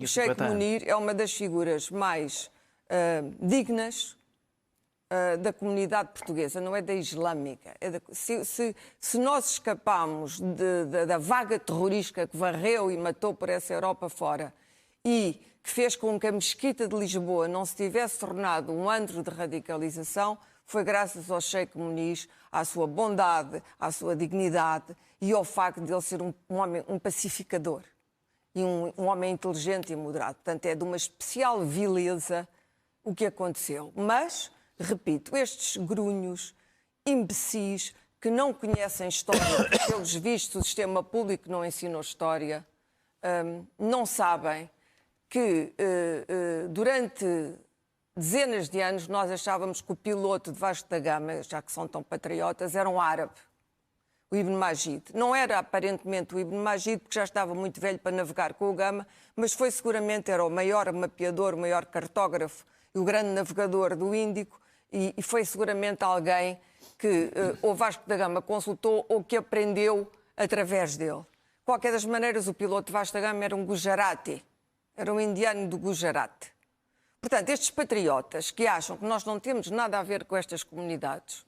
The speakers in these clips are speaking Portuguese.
O Sheikh Munir é uma das figuras mais dignas da comunidade portuguesa, não é da islâmica. Se nós escapámos da vaga terrorista que varreu e matou por essa Europa fora e que fez com que a Mesquita de Lisboa não se tivesse tornado um antro de radicalização, foi graças ao Sheikh Munir, à sua bondade, à sua dignidade e ao facto de ele ser um homem, um pacificador e um homem inteligente e moderado. Portanto, é de uma especial vileza o que aconteceu. Mas, repito, estes grunhos, imbecis, que não conhecem história, pelos vistos o sistema público não ensinou história, não sabem que durante dezenas de anos nós achávamos que o piloto de Vasco da Gama, já que são tão patriotas, era um árabe, o Ibn Majid. Não era aparentemente o Ibn Majid, porque já estava muito velho para navegar com o Gama, mas foi seguramente era o maior mapeador, o maior cartógrafo e o grande navegador do Índico, e foi seguramente alguém que o Vasco da Gama consultou ou que aprendeu através dele. De qualquer das maneiras, o piloto de Vasco da Gama era um Gujarati, era um indiano do Gujarat. Portanto, estes patriotas que acham que nós não temos nada a ver com estas comunidades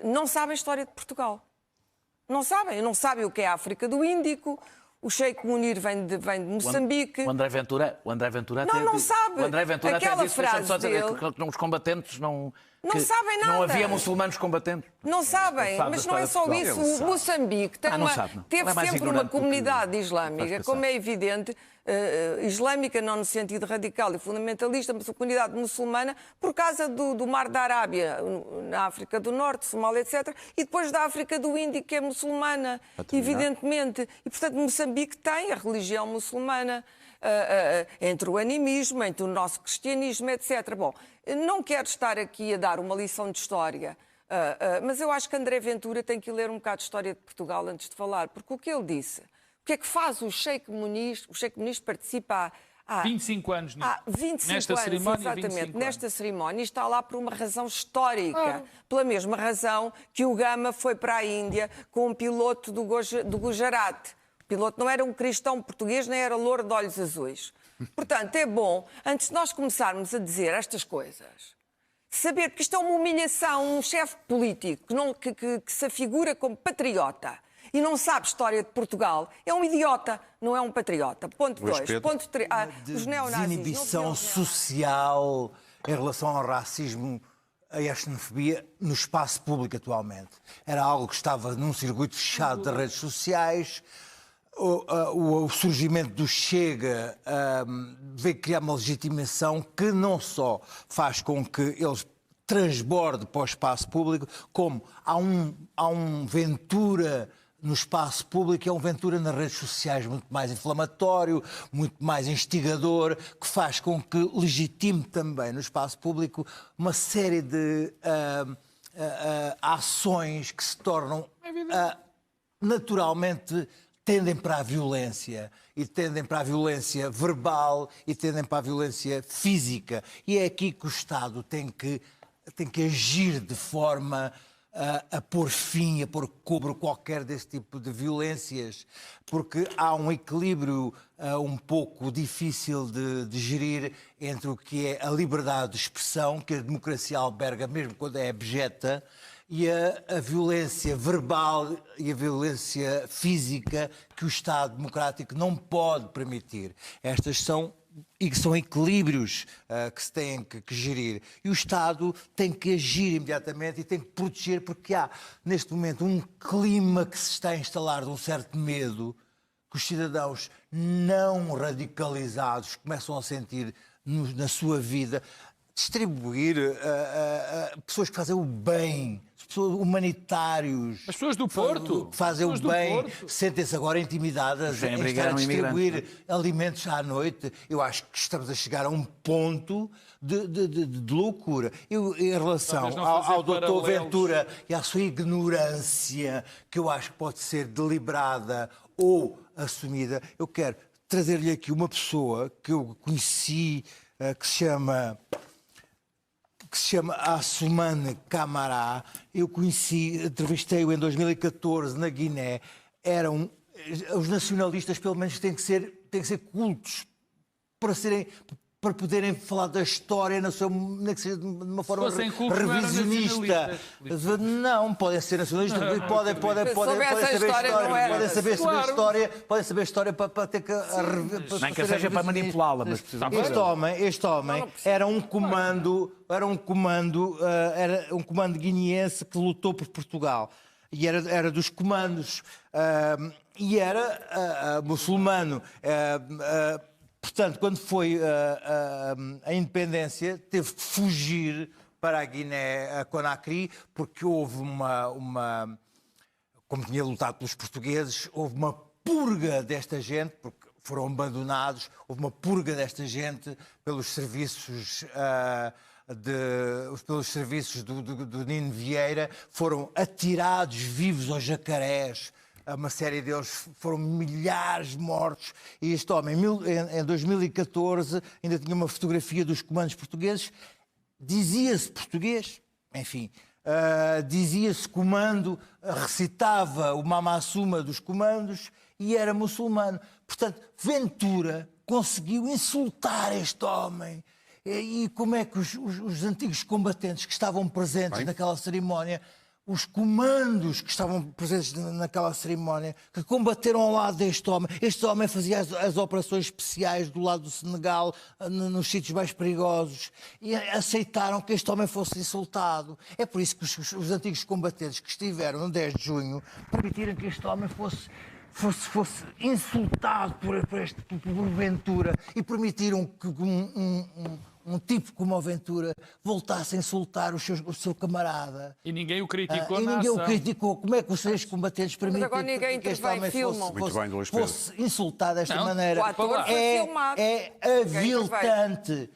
não sabem a história de Portugal. Não sabem o que é a África do Índico. O Sheikh Munir vem de Moçambique. O André Ventura não sabe. O André Ventura aquela até disse frase dele... que os combatentes não sabem nada. Não havia muçulmanos combatentes. Não sabem, mas não é só isso. O Moçambique teve sempre uma comunidade islâmica, como é evidente, islâmica não no sentido radical e fundamentalista, mas uma comunidade muçulmana por causa do Mar da Arábia, na África do Norte, Somália, etc. E depois da África do Índico, que é muçulmana, evidentemente. E, portanto, Moçambique tem a religião muçulmana, entre o animismo, entre o nosso cristianismo, etc. Bom, não quero estar aqui a dar uma lição de história, mas eu acho que André Ventura tem que ler um bocado de história de Portugal antes de falar, porque o que ele disse, o que é que faz o Sheikh Munir? O Sheikh Munir participa há 25 anos nesta cerimónia, exatamente, nesta cerimónia, e está lá por uma razão histórica, pela mesma razão que o Gama foi para a Índia com um piloto do Gujarat. O piloto não era um cristão português, nem era louro de olhos azuis. Portanto, é bom, antes de nós começarmos a dizer estas coisas, saber que isto é uma humilhação, um chefe político que se afigura como patriota e não sabe história de Portugal, é um idiota, não é um patriota. Ponto 2. Ponto 3. Os neonazis. Desinibição social em relação ao racismo e à xenofobia no espaço público atualmente. Era algo que estava num circuito fechado das redes sociais. O surgimento do Chega veio criar uma legitimação que não só faz com que eles transborde para o espaço público, como há um Ventura no espaço público, é um Ventura nas redes sociais muito mais inflamatório, muito mais instigador, que faz com que legitime também no espaço público uma série de ações que se tornam naturalmente tendem para a violência, e tendem para a violência verbal, e tendem para a violência física. E é aqui que o Estado tem que agir de forma a pôr fim, a pôr cobro qualquer desse tipo de violências, porque há um equilíbrio um pouco difícil de gerir entre o que é a liberdade de expressão, que a democracia alberga mesmo quando é abjeta, e a violência verbal e a violência física que o Estado democrático não pode permitir. Estas são equilíbrios que se têm que gerir. E o Estado tem que agir imediatamente e tem que proteger, porque há, neste momento, um clima que se está a instalar de um certo medo que os cidadãos não radicalizados começam a sentir na sua vida. Distribuir pessoas que fazem o bem, pessoas humanitários. As pessoas do Porto. Que fazem o bem, sentem-se agora intimidadas em estar a distribuir alimentos à noite. Eu acho que estamos a chegar a um ponto de loucura. Em relação ao Dr. Ventura e à sua ignorância, que eu acho que pode ser deliberada ou assumida, eu quero trazer-lhe aqui uma pessoa que eu conheci, que se chama Assoumane Camara. Eu conheci, entrevistei-o em 2014 na Guiné. os nacionalistas, pelo menos, têm que ser cultos para poderem falar da história nem que seja de uma forma revisionista. Não, podem ser nacionalistas, podem saber história, podem saber história para ter que... Nem que seja para manipulá-la, mas precisamos... Este homem era um comando guineense que lutou por Portugal. E era dos comandos. E era muçulmano. Portanto, quando foi a independência, teve que fugir para a Guiné-Conakry, porque houve como tinha lutado pelos portugueses, houve uma purga desta gente, porque foram abandonados, houve uma purga desta gente pelos serviços do Nino Vieira, foram atirados vivos aos jacarés. Uma série deles, foram milhares mortos. E este homem, em 2014, ainda tinha uma fotografia dos comandos portugueses. Dizia-se português, enfim, dizia-se comando, recitava o Mama Suma dos comandos e era muçulmano. Portanto, Ventura conseguiu insultar este homem. E como é que os antigos combatentes que estavam presentes naquela cerimónia, os comandos que estavam presentes naquela cerimónia, que combateram ao lado deste homem. Este homem fazia as operações especiais do lado do Senegal, nos sítios mais perigosos, e aceitaram que este homem fosse insultado. É por isso que os antigos combatentes que estiveram no 10 de junho permitiram que este homem fosse insultado por Ventura e permitiram que um tipo como o Ventura voltasse a insultar o seu camarada. E ninguém o criticou e ninguém o criticou. Como é que os seis combatentes permitem que este homem fosse insultado desta maneira? É aviltante.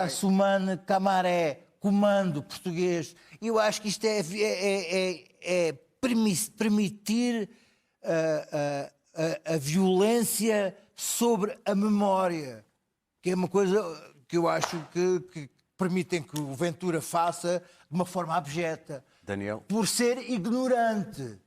Assoumane Camara, comando português. Eu acho que isto é permitir a violência sobre a memória, que é uma coisa que eu acho que permitem que o Ventura faça de uma forma abjeta. Daniel. Por ser ignorante.